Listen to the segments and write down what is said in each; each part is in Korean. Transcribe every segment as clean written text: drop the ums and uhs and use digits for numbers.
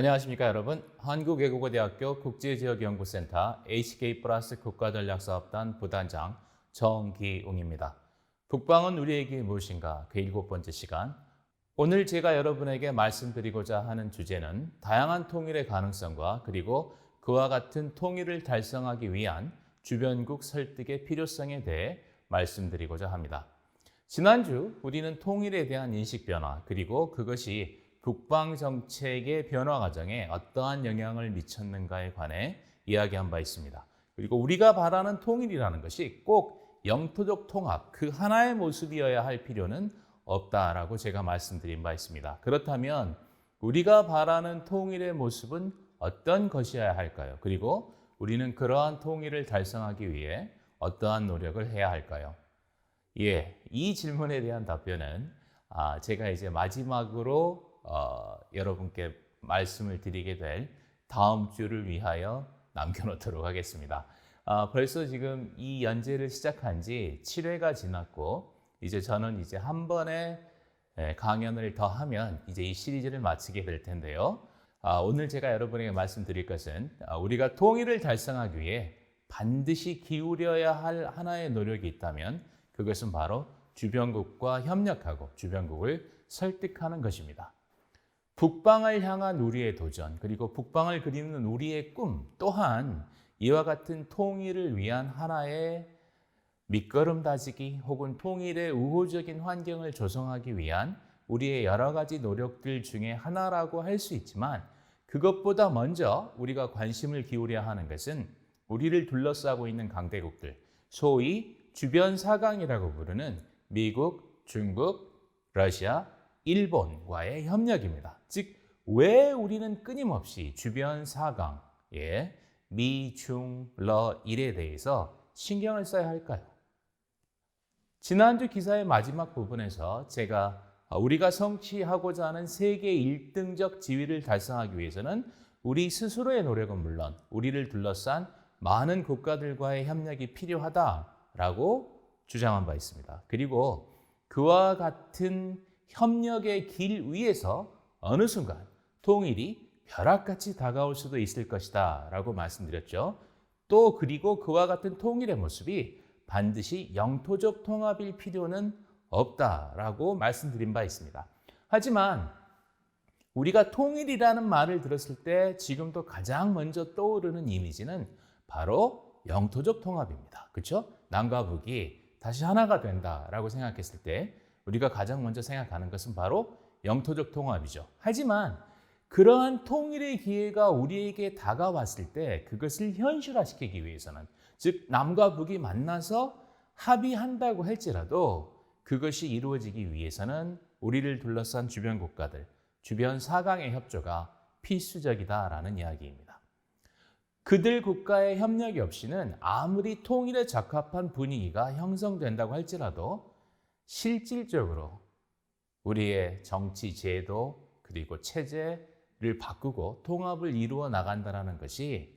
안녕하십니까 여러분. 한국외국어대학교 국제지역연구센터 HK 플러스 국가전략사업단 부단장 정기웅입니다. 북방은 우리에게 무엇인가 그 7번째 시간. 오늘 제가 여러분에게 말씀드리고자 하는 주제는 다양한 통일의 가능성과 그리고 그와 같은 통일을 달성하기 위한 주변국 설득의 필요성에 대해 말씀드리고자 합니다. 지난주 우리는 통일에 대한 인식 변화 그리고 그것이 북방 정책의 변화 과정에 어떠한 영향을 미쳤는가에 관해 이야기한 바 있습니다. 그리고 우리가 바라는 통일이라는 것이 꼭 영토적 통합 그 하나의 모습이어야 할 필요는 없다라고 제가 말씀드린 바 있습니다. 그렇다면 우리가 바라는 통일의 모습은 어떤 것이어야 할까요? 그리고 우리는 그러한 통일을 달성하기 위해 어떠한 노력을 해야 할까요? 이 질문에 대한 답변은 제가 이제 마지막으로 여러분께 말씀을 드리게 될 다음 주를 위하여 남겨놓도록 하겠습니다. 벌써 지금 이 연재를 시작한 지 7회가 지났고 이제 저는 이제 한 번에 강연을 더 하면 이제 이 시리즈를 마치게 될 텐데요. 오늘 제가 여러분에게 말씀드릴 것은 우리가 통일을 달성하기 위해 반드시 기울여야 할 하나의 노력이 있다면 그것은 바로 주변국과 협력하고 주변국을 설득하는 것입니다. 북방을 향한 우리의 도전, 그리고 북방을 그리는 우리의 꿈 또한 이와 같은 통일을 위한 하나의 밑거름 다지기 혹은 통일의 우호적인 환경을 조성하기 위한 우리의 여러 가지 노력들 중에 하나라고 할 수 있지만 그것보다 먼저 우리가 관심을 기울여야 하는 것은 우리를 둘러싸고 있는 강대국들, 소위 주변 사강이라고 부르는 미국, 중국, 러시아, 일본과의 협력입니다. 즉, 왜 우리는 끊임없이 주변 사강, 미, 중, 러, 일에 대해서 신경을 써야 할까요? 지난주 기사의 마지막 부분에서 제가 우리가 성취하고자 하는 세계 1등적 지위를 달성하기 위해서는 우리 스스로의 노력은 물론 우리를 둘러싼 많은 국가들과의 협력이 필요하다라고 주장한 바 있습니다. 그리고 그와 같은 협력의 길 위에서 어느 순간 통일이 벼락같이 다가올 수도 있을 것이다 라고 말씀드렸죠. 또 그리고 그와 같은 통일의 모습이 반드시 영토적 통합일 필요는 없다라고 말씀드린 바 있습니다. 하지만 우리가 통일이라는 말을 들었을 때 지금도 가장 먼저 떠오르는 이미지는 바로 영토적 통합입니다. 그렇죠? 남과 북이 다시 하나가 된다라고 생각했을 때 우리가 가장 먼저 생각하는 것은 바로 영토적 통합이죠. 하지만 그러한 통일의 기회가 우리에게 다가왔을 때 그것을 현실화시키기 위해서는 즉 남과 북이 만나서 합의한다고 할지라도 그것이 이루어지기 위해서는 우리를 둘러싼 주변 국가들, 주변 사강의 협조가 필수적이다라는 이야기입니다. 그들 국가의 협력이 없이는 아무리 통일에 적합한 분위기가 형성된다고 할지라도 실질적으로 우리의 정치 제도 그리고 체제를 바꾸고 통합을 이루어 나간다는 것이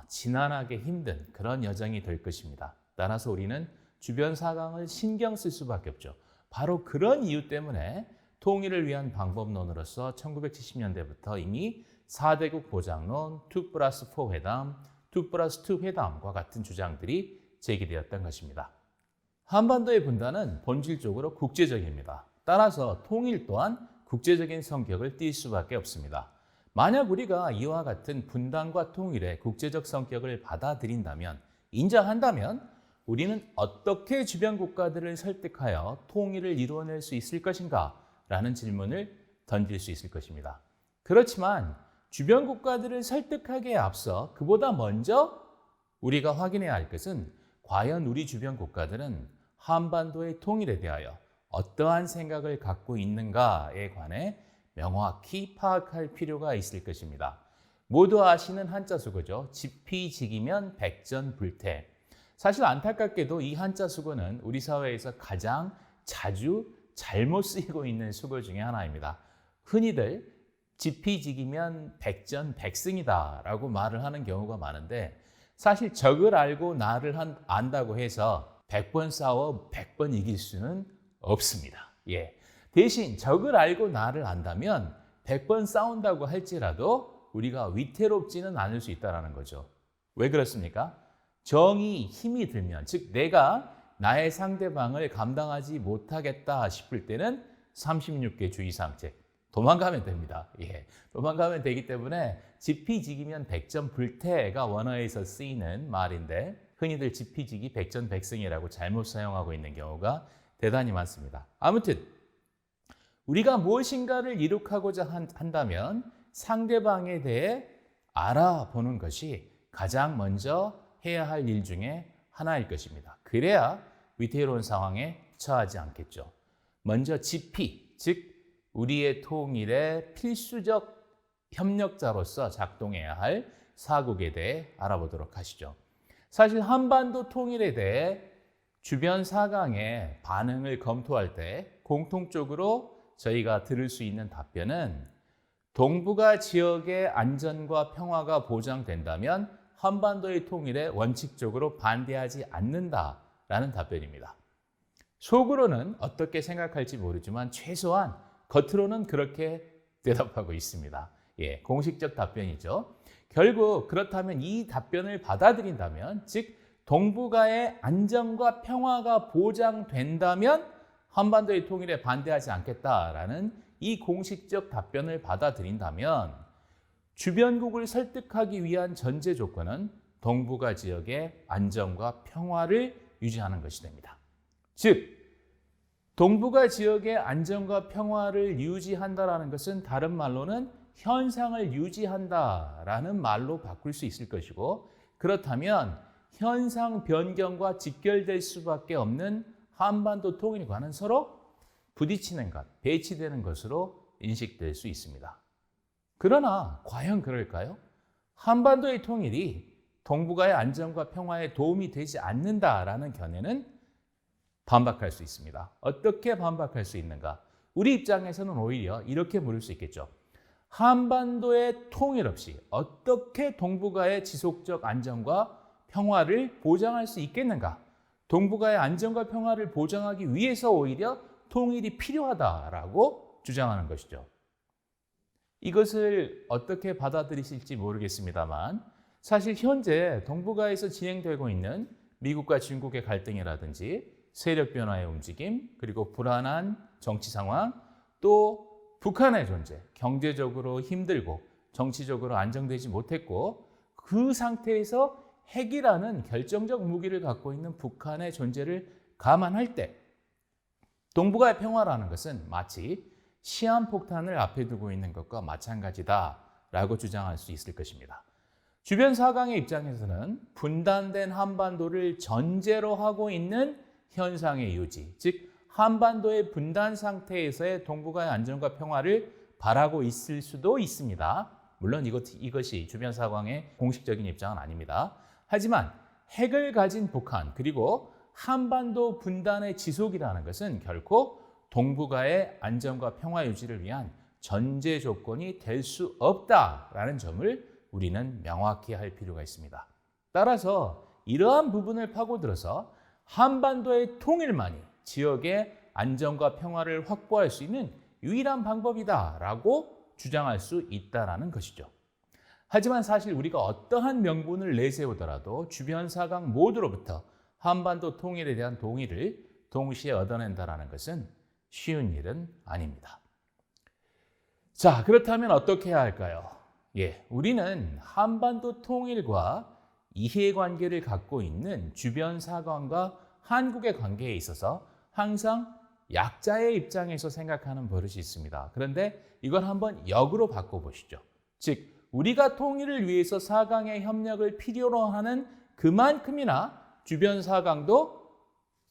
지난하게 힘든 그런 여정이 될 것입니다. 따라서 우리는 주변 사강을 신경 쓸 수밖에 없죠. 바로 그런 이유 때문에 통일을 위한 방법론으로서 1970년대부터 이미 4대국 보장론, 2+4 회담, 2+2 회담과 같은 주장들이 제기되었던 것입니다. 한반도의 분단은 본질적으로 국제적입니다. 따라서 통일 또한 국제적인 성격을 띨 수밖에 없습니다. 만약 우리가 이와 같은 분단과 통일의 국제적 성격을 받아들인다면, 인정한다면 우리는 어떻게 주변 국가들을 설득하여 통일을 이루어낼 수 있을 것인가? 라는 질문을 던질 수 있을 것입니다. 그렇지만 주변 국가들을 설득하기에 앞서 그보다 먼저 우리가 확인해야 할 것은 과연 우리 주변 국가들은 한반도의 통일에 대하여 어떠한 생각을 갖고 있는가에 관해 명확히 파악할 필요가 있을 것입니다. 모두 아시는 한자수고죠. 지피지기면 백전불태. 사실 안타깝게도 이 한자수고는 우리 사회에서 가장 자주 잘못 쓰이고 있는 수고 중에 하나입니다. 흔히들 지피지기면 백전백승이다 라고 말을 하는 경우가 많은데 사실 적을 알고 나를 안다고 해서 100번 싸워 100번 이길 수는 없습니다. 대신 적을 알고 나를 안다면 100번 싸운다고 할지라도 우리가 위태롭지는 않을 수 있다는 거죠. 왜 그렇습니까? 정이 힘이 들면, 즉 내가 나의 상대방을 감당하지 못하겠다 싶을 때는 36개 주의사항책 도망가면 됩니다. 예, 도망가면 되기 때문에 지피지기면 백전불태가 원어에서 쓰이는 말인데 흔히들 지피지기 백전백승이라고 잘못 사용하고 있는 경우가 대단히 많습니다. 아무튼 우리가 무엇인가를 이룩하고자 한다면 상대방에 대해 알아보는 것이 가장 먼저 해야 할 일 중에 하나일 것입니다. 그래야 위태로운 상황에 처하지 않겠죠. 먼저 지피, 즉 우리의 통일의 필수적 협력자로서 작동해야 할 사국에 대해 알아보도록 하시죠. 사실 한반도 통일에 대해 주변 사강의 반응을 검토할 때 공통적으로 저희가 들을 수 있는 답변은 동북아 지역의 안전과 평화가 보장된다면 한반도의 통일에 원칙적으로 반대하지 않는다라는 답변입니다. 속으로는 어떻게 생각할지 모르지만 최소한 겉으로는 그렇게 대답하고 있습니다. 예, 공식적 답변이죠. 결국 그렇다면 이 답변을 받아들인다면, 즉 동북아의 안전과 평화가 보장된다면 한반도의 통일에 반대하지 않겠다라는 이 공식적 답변을 받아들인다면 주변국을 설득하기 위한 전제 조건은 동북아 지역의 안전과 평화를 유지하는 것이 됩니다. 즉 동북아 지역의 안전과 평화를 유지한다라는 것은 다른 말로는 현상을 유지한다라는 말로 바꿀 수 있을 것이고, 그렇다면 현상 변경과 직결될 수밖에 없는 한반도 통일과는 서로 부딪히는 것, 배치되는 것으로 인식될 수 있습니다. 그러나 과연 그럴까요? 한반도의 통일이 동북아의 안전과 평화에 도움이 되지 않는다라는 견해는 반박할 수 있습니다. 어떻게 반박할 수 있는가? 우리 입장에서는 오히려 이렇게 물을 수 있겠죠. 한반도의 통일 없이 어떻게 동북아의 지속적 안전과 평화를 보장할 수 있겠는가? 동북아의 안전과 평화를 보장하기 위해서 오히려 통일이 필요하다라고 주장하는 것이죠. 이것을 어떻게 받아들이실지 모르겠습니다만 사실 현재 동북아에서 진행되고 있는 미국과 중국의 갈등이라든지 세력 변화의 움직임, 그리고 불안한 정치 상황, 또 북한의 존재, 경제적으로 힘들고 정치적으로 안정되지 못했고 그 상태에서 핵이라는 결정적 무기를 갖고 있는 북한의 존재를 감안할 때 동북아의 평화라는 것은 마치 시한폭탄을 앞에 두고 있는 것과 마찬가지다라고 주장할 수 있을 것입니다. 주변 사강의 입장에서는 분단된 한반도를 전제로 하고 있는 현상의 유지, 즉 한반도의 분단 상태에서의 동북아의 안전과 평화를 바라고 있을 수도 있습니다. 물론 이것이 주변 사강의 공식적인 입장은 아닙니다. 하지만 핵을 가진 북한, 그리고 한반도 분단의 지속이라는 것은 결코 동북아의 안전과 평화 유지를 위한 전제 조건이 될 수 없다라는 점을 우리는 명확히 할 필요가 있습니다. 따라서 이러한 부분을 파고들어서 한반도의 통일만이 지역의 안전과 평화를 확보할 수 있는 유일한 방법이다라고 주장할 수 있다는 것이죠. 하지만 사실 우리가 어떠한 명분을 내세우더라도 주변 사강 모두로부터 한반도 통일에 대한 동의를 동시에 얻어낸다는 것은 쉬운 일은 아닙니다. 자, 그렇다면 어떻게 해야 할까요? 우리는 한반도 통일과 이해관계를 갖고 있는 주변 사강과 한국의 관계에 있어서 항상 약자의 입장에서 생각하는 버릇이 있습니다. 그런데 이걸 한번 역으로 바꿔보시죠. 즉, 우리가 통일을 위해서 사강의 협력을 필요로 하는 그만큼이나 주변 사강도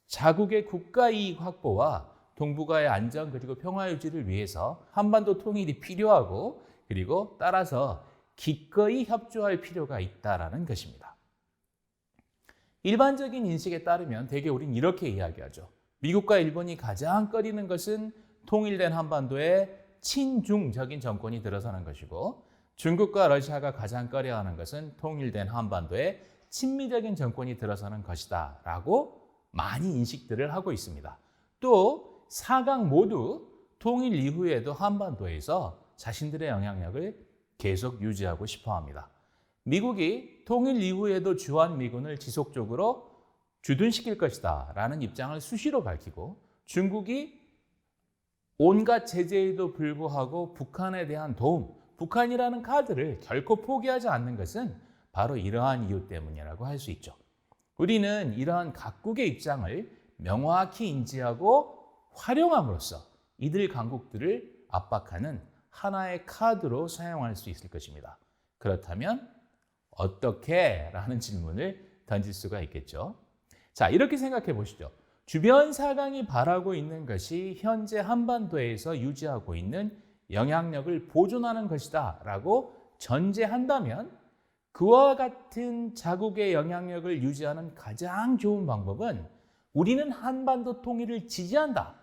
자국의 국가 이익 확보와 동북아의 안전 그리고 평화 유지를 위해서 한반도 통일이 필요하고 그리고 따라서 기꺼이 협조할 필요가 있다는 것입니다. 일반적인 인식에 따르면 대개 우리는 이렇게 이야기하죠. 미국과 일본이 가장 꺼리는 것은 통일된 한반도에 친중적인 정권이 들어서는 것이고 중국과 러시아가 가장 꺼려하는 것은 통일된 한반도에 친미적인 정권이 들어서는 것이다 라고 많이 인식들을 하고 있습니다. 또 사강 모두 통일 이후에도 한반도에서 자신들의 영향력을 계속 유지하고 싶어 합니다. 미국이 통일 이후에도 주한미군을 지속적으로 주둔시킬 것이다 라는 입장을 수시로 밝히고, 중국이 온갖 제재에도 불구하고 북한에 대한 도움, 북한이라는 카드를 결코 포기하지 않는 것은 바로 이러한 이유 때문이라고 할 수 있죠. 우리는 이러한 각국의 입장을 명확히 인지하고 활용함으로써 이들 강국들을 압박하는 하나의 카드로 사용할 수 있을 것입니다. 그렇다면 어떻게? 라는 질문을 던질 수가 있겠죠. 자, 이렇게 생각해 보시죠. 주변 사강이 바라고 있는 것이 현재 한반도에서 유지하고 있는 영향력을 보존하는 것이다 라고 전제한다면, 그와 같은 자국의 영향력을 유지하는 가장 좋은 방법은 우리는 한반도 통일을 지지한다,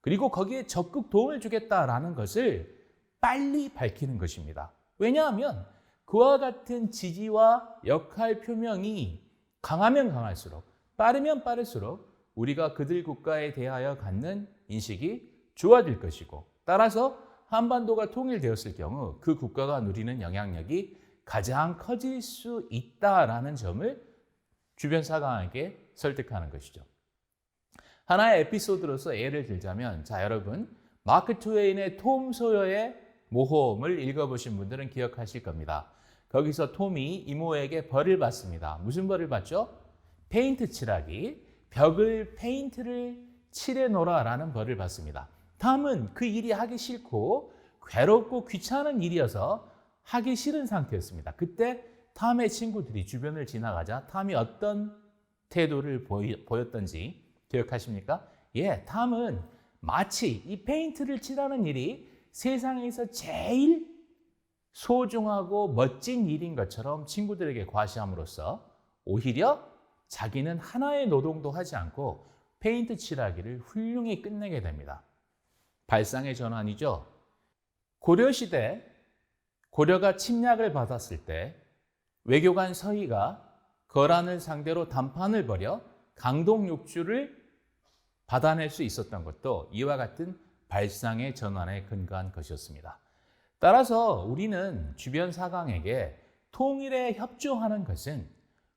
그리고 거기에 적극 도움을 주겠다라는 것을 빨리 밝히는 것입니다. 왜냐하면 그와 같은 지지와 역할 표명이 강하면 강할수록, 빠르면 빠를수록 우리가 그들 국가에 대하여 갖는 인식이 좋아질 것이고, 따라서 한반도가 통일되었을 경우 그 국가가 누리는 영향력이 가장 커질 수 있다라는 점을 주변 사강에게 설득하는 것이죠. 하나의 에피소드로서 예를 들자면, 자, 여러분, 마크 트웨인의 톰 소여의 모험을 읽어보신 분들은 기억하실 겁니다. 거기서 톰이 이모에게 벌을 받습니다. 무슨 벌을 받죠? 페인트 칠하기, 벽을 페인트를 칠해놓으라 라는 벌을 받습니다. 톰은 그 일이 하기 싫고 괴롭고 귀찮은 일이어서 하기 싫은 상태였습니다. 그때 톰의 친구들이 주변을 지나가자 톰이 어떤 태도를 보였던지 기억하십니까? 예, 톰은 마치 이 페인트를 칠하는 일이 세상에서 제일 소중하고 멋진 일인 것처럼 친구들에게 과시함으로써 오히려 자기는 하나의 노동도 하지 않고 페인트 칠하기를 훌륭히 끝내게 됩니다. 발상의 전환이죠. 고려시대, 고려가 침략을 받았을 때 외교관 서희가 거란을 상대로 담판을 벌여 강동육주를 받아낼 수 있었던 것도 이와 같은 발상의 전환에 근거한 것이었습니다. 따라서 우리는 주변 사강에게 통일에 협조하는 것은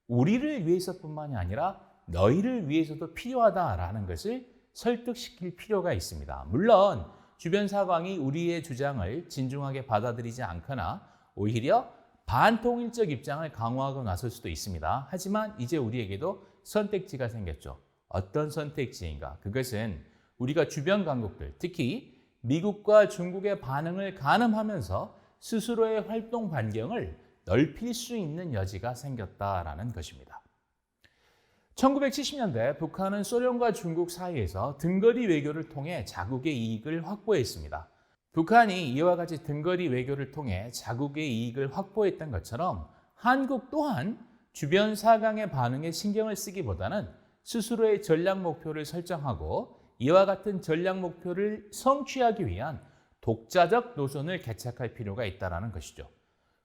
우리를 위해서뿐만이 아니라 너희를 위해서도 필요하다라는 것을 설득시킬 필요가 있습니다. 물론 주변 사강이 우리의 주장을 진중하게 받아들이지 않거나 오히려 반통일적 입장을 강화하고 나설 수도 있습니다. 하지만 이제 우리에게도 선택지가 생겼죠. 어떤 선택지인가? 그것은 우리가 주변 강국들, 특히 미국과 중국의 반응을 가늠하면서 스스로의 활동 반경을 넓힐 수 있는 여지가 생겼다라는 것입니다. 1970년대 북한은 소련과 중국 사이에서 등거리 외교를 통해 자국의 이익을 확보했습니다. 북한이 이와 같이 등거리 외교를 통해 자국의 이익을 확보했던 것처럼 한국 또한 주변 사강의 반응에 신경을 쓰기보다는 스스로의 전략 목표를 설정하고 이와 같은 전략 목표를 성취하기 위한 독자적 노선을 개척할 필요가 있다는 것이죠.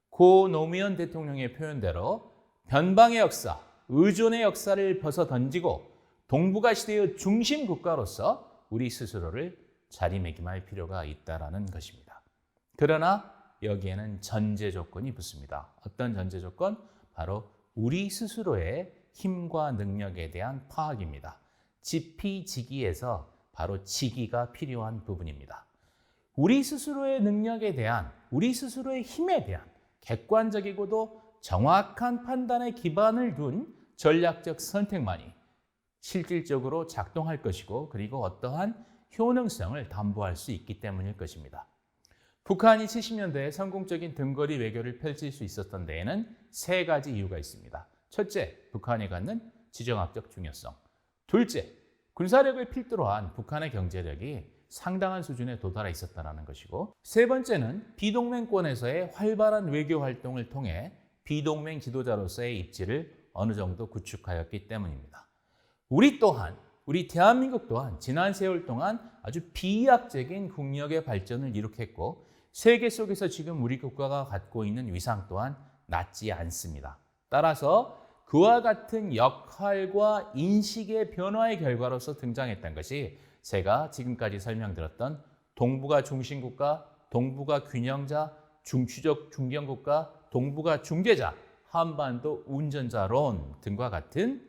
고 노무현 대통령의 표현대로 변방의 역사, 의존의 역사를 벗어 던지고 동북아 시대의 중심 국가로서 우리 스스로를 자리매김할 필요가 있다는 것입니다. 그러나 여기에는 전제 조건이 붙습니다. 어떤 전제 조건? 바로 우리 스스로의 힘과 능력에 대한 파악입니다. 지피지기에서 바로 지기가 필요한 부분입니다. 우리 스스로의 능력에 대한, 우리 스스로의 힘에 대한 객관적이고도 정확한 판단에 기반을 둔 전략적 선택만이 실질적으로 작동할 것이고, 그리고 어떠한 효능성을 담보할 수 있기 때문일 것입니다. 북한이 70년대에 성공적인 등거리 외교를 펼칠 수 있었던 데에는 세 가지 이유가 있습니다. 첫째, 북한이 갖는 지정학적 중요성. 둘째, 군사력을 필두로 한 북한의 경제력이 상당한 수준에 도달해 있었다는 것이고, 세 번째는 비동맹권에서의 활발한 외교 활동을 통해 비동맹 지도자로서의 입지를 어느 정도 구축하였기 때문입니다. 우리 대한민국 또한 지난 세월 동안 아주 비약적인 국력의 발전을 이룩했고, 세계 속에서 지금 우리 국가가 갖고 있는 위상 또한 낮지 않습니다. 따라서 그와 같은 역할과 인식의 변화의 결과로서 등장했던 것이 제가 지금까지 설명드렸던 동북아 중심국가 동북아 균형자, 중추적 중견국가, 동북아 중재자, 한반도 운전자론 등과 같은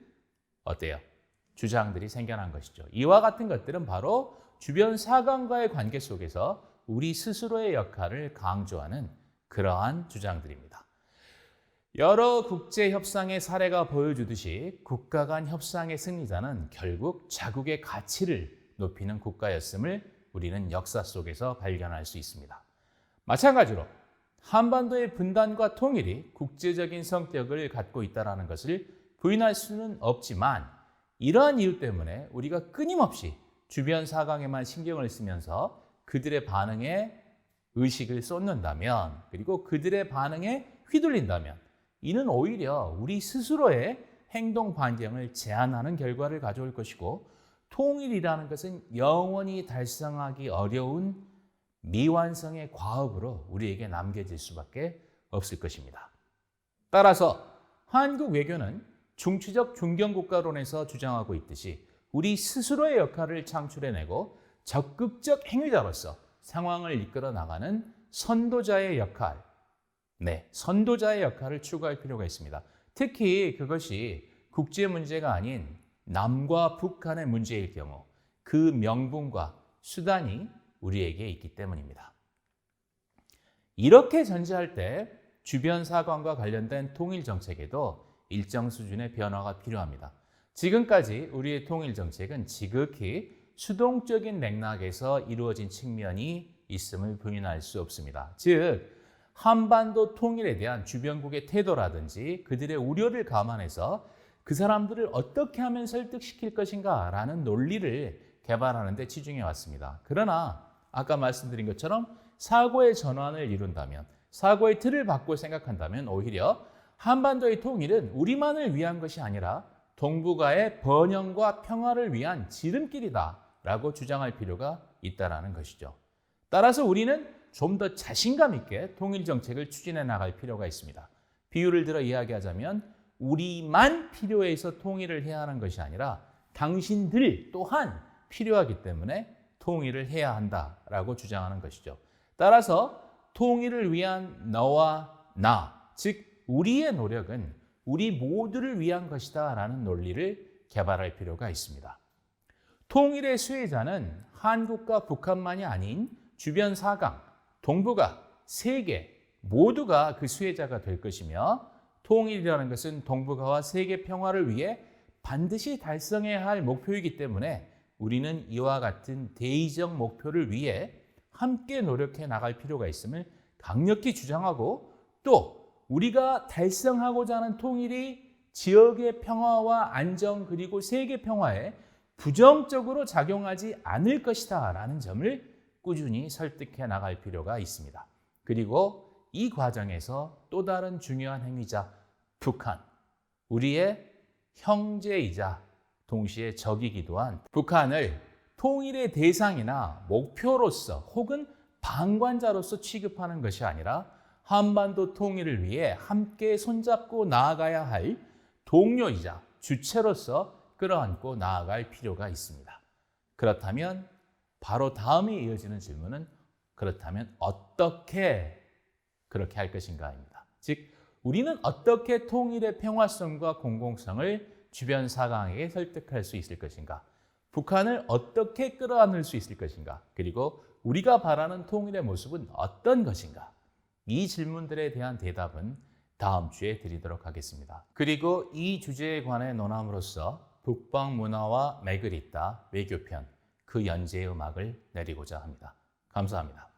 어때요? 주장들이 생겨난 것이죠. 이와 같은 것들은 바로 주변 사강과의 관계 속에서 우리 스스로의 역할을 강조하는 그러한 주장들입니다. 여러 국제 협상의 사례가 보여주듯이 국가 간 협상의 승리자는 결국 자국의 가치를 높이는 국가였음을 우리는 역사 속에서 발견할 수 있습니다. 마찬가지로 한반도의 분단과 통일이 국제적인 성격을 갖고 있다는 것을 부인할 수는 없지만 이러한 이유 때문에 우리가 끊임없이 주변 사강에만 신경을 쓰면서 그들의 반응에 의식을 쏟는다면 그리고 그들의 반응에 휘둘린다면 이는 오히려 우리 스스로의 행동 반경을 제한하는 결과를 가져올 것이고 통일이라는 것은 영원히 달성하기 어려운 미완성의 과업으로 우리에게 남겨질 수밖에 없을 것입니다. 따라서 한국 외교는 중추적 중견국가론에서 주장하고 있듯이 우리 스스로의 역할을 창출해내고 적극적 행위자로서 상황을 이끌어 나가는 선도자의 역할, 선도자의 역할을 추구할 필요가 있습니다. 특히 그것이 국제 문제가 아닌 남과 북한의 문제일 경우 그 명분과 수단이 우리에게 있기 때문입니다. 이렇게 전제할 때 주변 사관과 관련된 통일 정책에도 일정 수준의 변화가 필요합니다. 지금까지 우리의 통일 정책은 지극히 수동적인 맥락에서 이루어진 측면이 있음을 부인할 수 없습니다. 즉, 한반도 통일에 대한 주변국의 태도라든지 그들의 우려를 감안해서 그 사람들을 어떻게 하면 설득시킬 것인가 라는 논리를 개발하는 데 치중해 왔습니다. 그러나 아까 말씀드린 것처럼 사고의 전환을 이룬다면, 사고의 틀을 바꿔 생각한다면 오히려 한반도의 통일은 우리만을 위한 것이 아니라 동북아의 번영과 평화를 위한 지름길이다라고 주장할 필요가 있다는 것이죠. 따라서 우리는 좀 더 자신감 있게 통일 정책을 추진해 나갈 필요가 있습니다. 비유를 들어 이야기하자면 우리만 필요해서 통일을 해야 하는 것이 아니라 당신들 또한 필요하기 때문에 통일을 해야 한다라고 주장하는 것이죠. 따라서 통일을 위한 너와 나, 즉 우리의 노력은 우리 모두를 위한 것이다 라는 논리를 개발할 필요가 있습니다. 통일의 수혜자는 한국과 북한만이 아닌 주변 사강, 동북아, 세계 모두가 그 수혜자가 될 것이며 통일이라는 것은 동북아와 세계 평화를 위해 반드시 달성해야 할 목표이기 때문에 우리는 이와 같은 대의적 목표를 위해 함께 노력해 나갈 필요가 있음을 강력히 주장하고 또 우리가 달성하고자 하는 통일이 지역의 평화와 안정 그리고 세계 평화에 부정적으로 작용하지 않을 것이다 라는 점을 꾸준히 설득해 나갈 필요가 있습니다. 그리고 이 과정에서 또 다른 중요한 행위자 북한, 우리의 형제이자 동시에 적이기도 한 북한을 통일의 대상이나 목표로서 혹은 방관자로서 취급하는 것이 아니라 한반도 통일을 위해 함께 손잡고 나아가야 할 동료이자 주체로서 끌어안고 나아갈 필요가 있습니다. 그렇다면 바로 다음에 이어지는 질문은 그렇다면 어떻게 그렇게 할 것인가입니다. 즉 우리는 어떻게 통일의 평화성과 공공성을 주변 사강에게 설득할 수 있을 것인가? 북한을 어떻게 끌어안을 수 있을 것인가? 그리고 우리가 바라는 통일의 모습은 어떤 것인가? 이 질문들에 대한 대답은 다음 주에 드리도록 하겠습니다. 그리고 이 주제에 관해 논함으로써 북방 문화와 맥을 잇다 외교편 그 연재의 음악을 내리고자 합니다. 감사합니다.